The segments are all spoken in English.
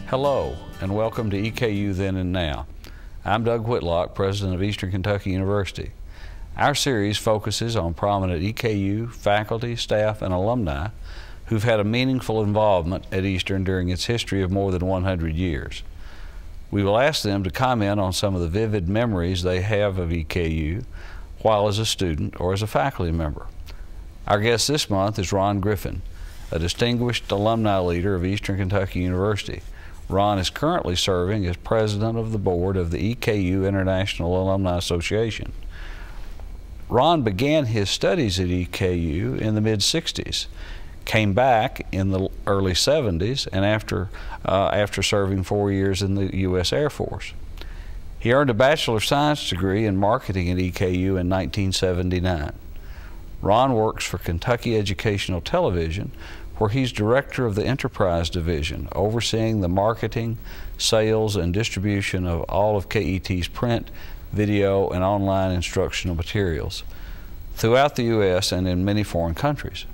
Hello, and welcome to EKU Then and Now. I'm Doug Whitlock, President of Eastern Kentucky University. Our series focuses on prominent EKU faculty, staff, and alumni who've had a meaningful involvement at Eastern during its history of more than 100 years. We will ask them to comment on some of the vivid memories they have of EKU while as a student or as a faculty member. Our guest this month is Ron Griffin, a distinguished alumni leader of Eastern Kentucky University. Ron is currently serving as president of the board of the EKU International Alumni Association. Ron began his studies at EKU in the mid-60s, came back in the early 70s, and after serving 4 years in the U.S. Air Force. He earned a Bachelor of Science degree in marketing at EKU in 1979. Ron works for Kentucky Educational Television, where he's director of the Enterprise Division, overseeing the marketing, sales, and distribution of all of KET's print, video, and online instructional materials throughout the U.S. and in many foreign countries.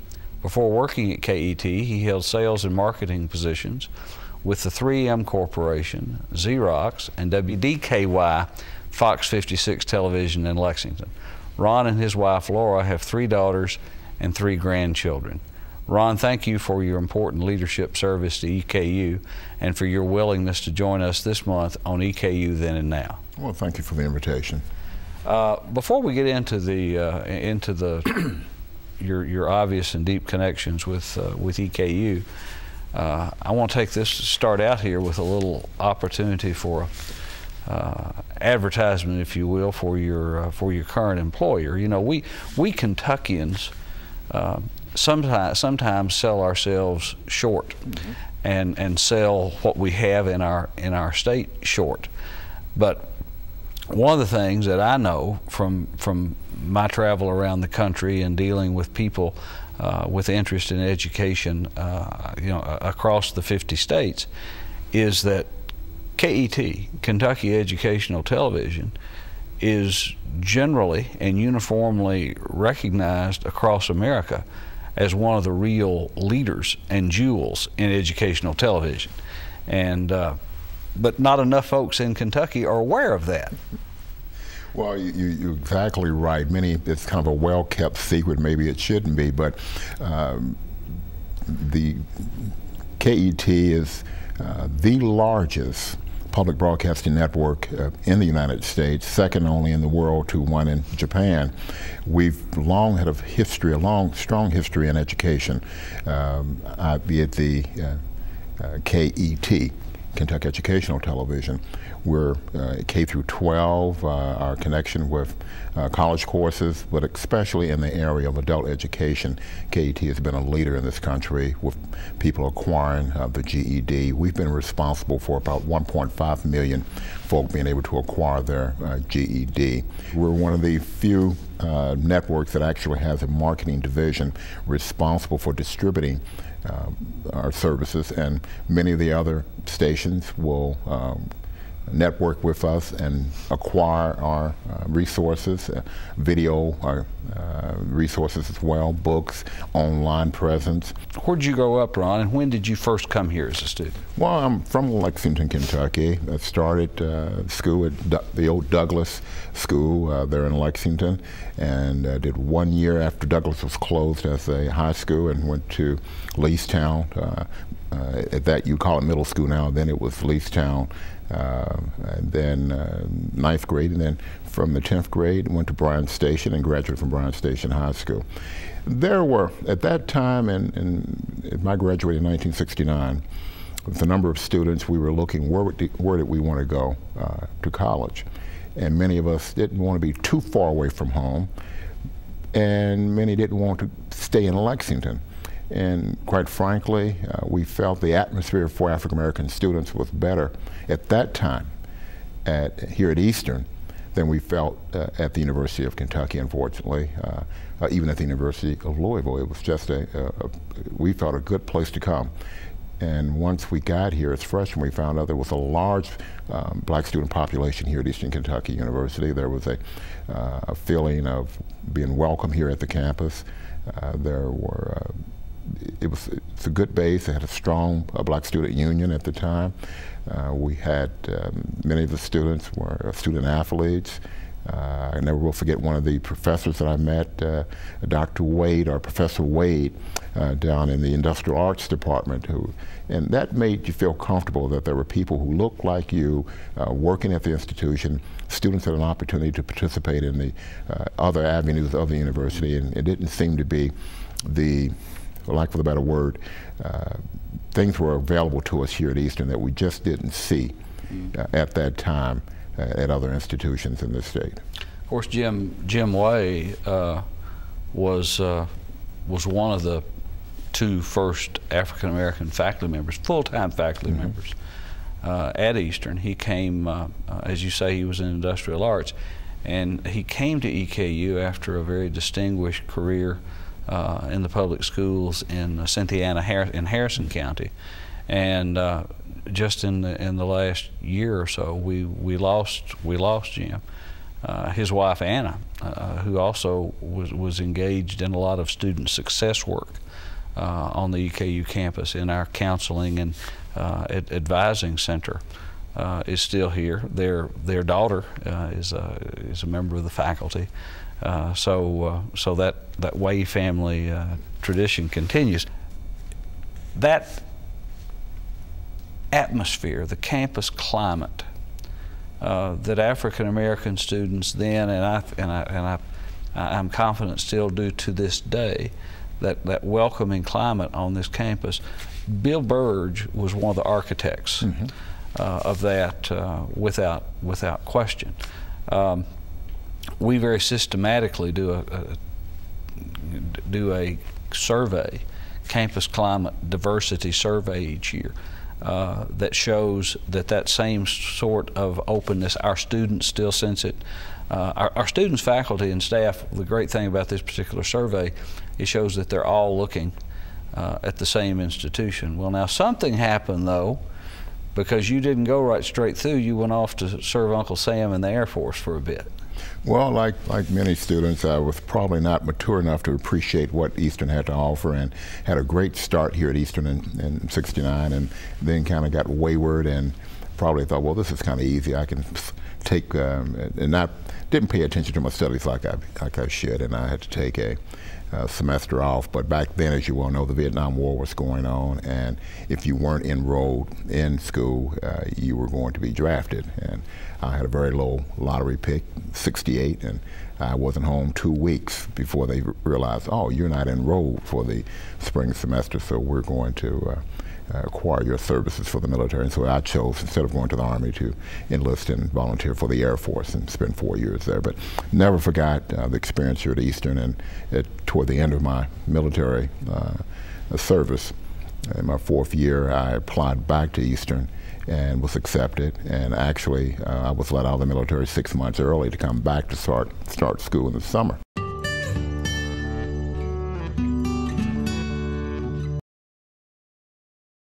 Before working at KET, he held sales and marketing positions with the 3M Corporation, Xerox, and WDKY Fox 56 Television in Lexington. Ron and his wife Laura have 3 daughters and 3 grandchildren. Ron, thank you for your important leadership service to EKU and for your willingness to join us this month on EKU Then and Now. Well, thank you for the invitation. Before we get into your obvious and deep connections with EKU, I want to take this to start out here with a little opportunity for advertisement, if you will, for your current employer. You know, we Kentuckians sometimes sell ourselves short, and sell what we have in our state short. But one of the things that I know from my travel around the country and dealing with people with interest in education, across the 50 states, is that KET, Kentucky Educational Television, is generally and uniformly recognized across America as one of the real leaders and jewels in educational television. And but not enough folks in Kentucky are aware of that. Well, you're exactly right. It's kind of a well-kept secret. Maybe it shouldn't be, but the KET is the largest public broadcasting network in the United States, second only in the world to one in Japan. We've long had a strong history in education, be it the KET, Kentucky Educational Television. We're K through 12, our connection with college courses, but especially in the area of adult education. KET has been a leader in this country with people acquiring the GED. We've been responsible for about 1.5 million folk being able to acquire their GED. We're one of the few networks that actually has a marketing division responsible for distributing our services, and many of the other stations will network with us and acquire our resources, video resources as well, books, online presence. Where'd you grow up, Ron, and when did you first come here as a student? Well, I'm from Lexington, Kentucky. I started school at the old Douglas School there in Lexington, and did 1 year after Douglas was closed as a high school, and went to Leestown. At that, you call it middle school now, then it was Leestown. And then 9th grade, and then from the 10th grade went to Bryan Station and graduated from Bryan Station High School. There were, at that time, and I graduated in 1969, with the number of students we were looking, where did we want to go to college? And many of us didn't want to be too far away from home, and many didn't want to stay in Lexington. And quite frankly, we felt the atmosphere for African American students was better at that time here at Eastern than we felt at the University of Kentucky, unfortunately. Even at the University of Louisville, it was just we felt a good place to come. And once we got here as freshmen, we found out there was a large black student population here at Eastern Kentucky University. There was a feeling of being welcome here at the campus. It was it's a good base. They had a strong black student union at the time. We had many of the students were student athletes. I never will forget one of the professors that I met, Dr. Wade, or Professor Wade, down in the Industrial Arts Department, and that made you feel comfortable that there were people who looked like you working at the institution. Students had an opportunity to participate in the other avenues of the university, and it didn't seem to be the, for lack of a better word, things were available to us here at Eastern that we just didn't see at that time at other institutions in the state. Of course, Jim Way was one of the two first African American faculty members, full-time faculty members at Eastern. He came, as you say, he was in industrial arts, and he came to EKU after a very distinguished career in the public schools in Cynthiana in Harrison County, and just in the last year or so, we lost Jim. His wife Anna, who also was engaged in a lot of student success work on the EKU campus in our counseling and advising center, is still here. Their daughter is a member of the faculty. So that Way family tradition continues. That atmosphere, the campus climate that African American students then, and I'm confident still do to this day, that welcoming climate on this campus. Bill Burge was one of the architects of that, without question. We very systematically do a survey, campus climate diversity survey each year, that shows that same sort of openness, our students still sense it. Our students, faculty, and staff, the great thing about this particular survey, it shows that they're all looking at the same institution. Well, now something happened though, because you didn't go right straight through. You went off to serve Uncle Sam in the Air Force for a bit. Well, like many students, I was probably not mature enough to appreciate what Eastern had to offer, and had a great start here at Eastern in '69, and then kind of got wayward and probably thought, well, this is kind of easy. I can take, and didn't pay attention to my studies like I should, and I had to take a semester off. But back then, as you well know, the Vietnam War was going on, and if you weren't enrolled in school, you were going to be drafted. And I had a very low lottery pick, 68, and I wasn't home 2 weeks before they realized, oh, you're not enrolled for the spring semester, so we're going to acquire your services for the military. And so I chose, instead of going to the Army, to enlist and volunteer for the Air Force and spend 4 years there. But never forgot the experience here at Eastern, and toward the end of my military service, in my 4th year, I applied back to Eastern and was accepted, and actually I was let out of the military 6 months early to come back to start school in the summer.